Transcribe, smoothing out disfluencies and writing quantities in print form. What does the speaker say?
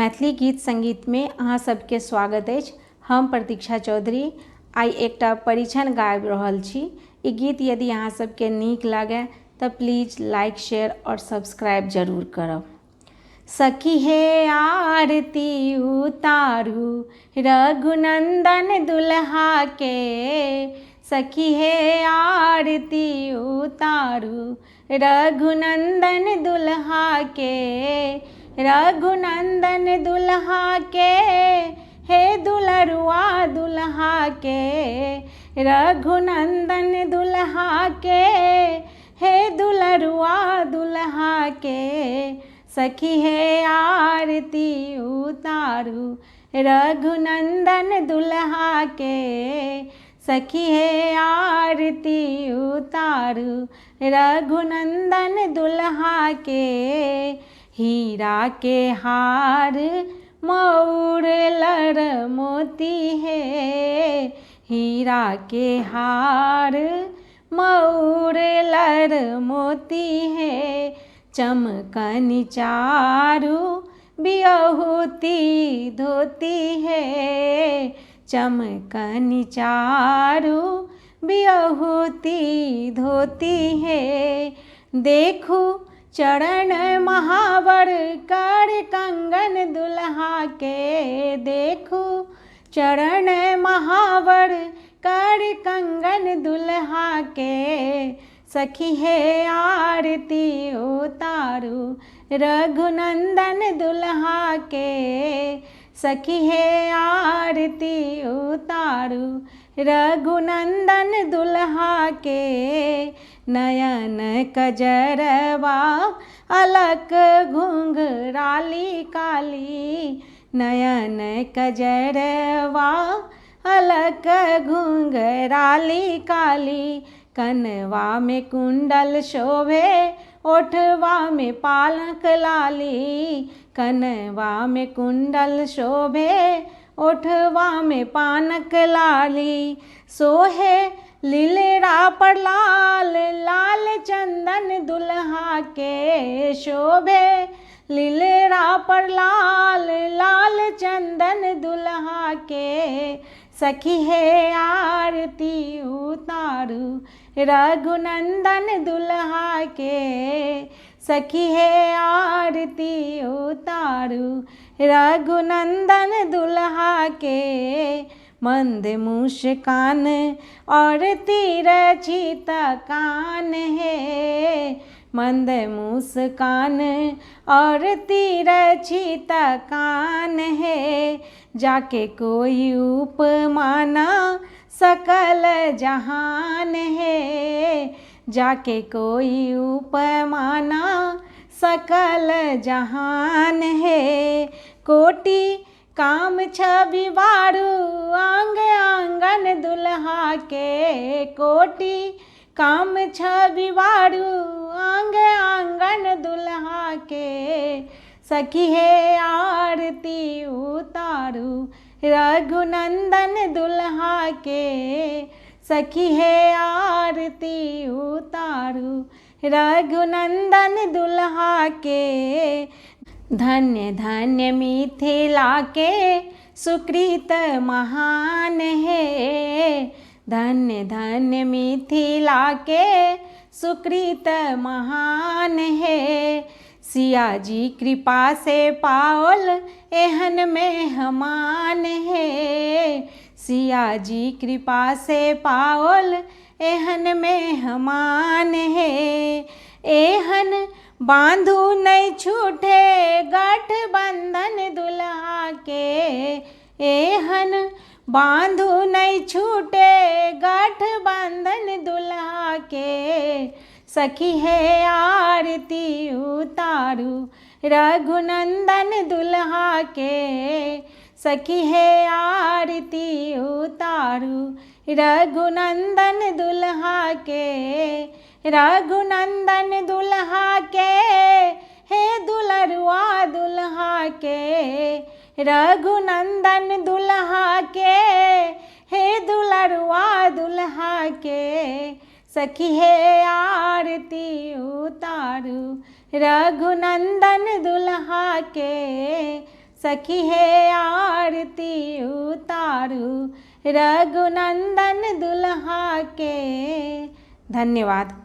मैथिली गीत संगीत में अहाँ सबके स्वागत अछि। हम प्रतीक्षा चौधरी आइ एकटा परिछन गाबि रहल छी। ई गीत यदि अहाँ सबके नीक लागे तऽ प्लीज लाइक शेयर और सब्सक्राइब जरूर करब। सखी हे आरती उतारू रघुनंदन दुल्हा के, सखी हे आरती उतारू रघुनंदन दुल्हा के, रघुनंदन दुल्हा के, हे दुलरुआ दुल्हा के, रघुनंदन दुल्हा के, हे दुलरुआ दुल्हा के, सखी हे आरती उतारू रघुनंदन दुल्हा के, सखी हे आरती उतारू रघुनंदन दुल्हा के। हीरा के हार मौर लर मोती है, हीरा के हार मौर लर मोती है, चमकन चारू बियहुती धोती है, चमकन चारू बियहुती धोती है। देखू चरण महावर कर कंगन दुल्हा के, देखू चरण महावर कर कंगन दुल्हा के, सखी हे आरती उतारू रघुनंदन दुल्हा के, सखी हे आरती उतारू रघुनंदन दुल्हा के। नयन कजरवा अलक घुंघराली काली, नयन कजरवा अलक घुंघराली काली, कनवा में कुंडल शोभे ओठवा में पालक लाली, कनवा में कुंडल शोभे ओठवा में पानक लाली, सोहे लीलरा पर लाल लाल चंदन दुल्हा के, शोभे लीलरा पर लाल लाल चंदन दुल्हा के, सखी हे आरती उतारू रघुनंदन दुल्हा के, सखी हे आरती उतारू रघुनंदन दुल्हा के। मंद मुस्कान और तिरछी कान है, मंद मुस्कान और तिरछी कान है, जाके कोई उपमाना सकल जहान है, जाके कोई उपमाना सकल जहान है। कोटि काम छवि वारू आंग आंगन दुल्हा के, कोटि काम छवि वारू आंग आंगन दुल्हा के, सखी हे आरती उतारू रघुनंदन दुल्हा के, सखी हे आरती उतारू रघुनंदन दुल्हा के। धन्य धन्य मिथिला के सुकृत महान है, धन्य धन्य मिथिला के सुकृत महान है, सिया जी कृपा से पाओल एहन मेहमान है, सिया जी कृपा से पाओल एहन मेहमान है। एहन बांधू नहीं छूटे गठबंधन दुल्हा के, एहन बांधू नहीं छूटे गठबंधन दुल्हा के, सखी हे आरती उतारू रघुनंदन दुल्हा के, सखी हे आरती उतारू रघुनंदन दुल्हा के, रघुनंदन दुल्हा के, हे दुलरुआ दुल्हा के, रघुनंदन दुल्हा के, हे दुलरुआ दुल्हा के, सखी हे आरती उतारू रघुनंदन दुल्हा के, सखी है आरती उतारू रघुनंदन दुल्हा के। धन्यवाद।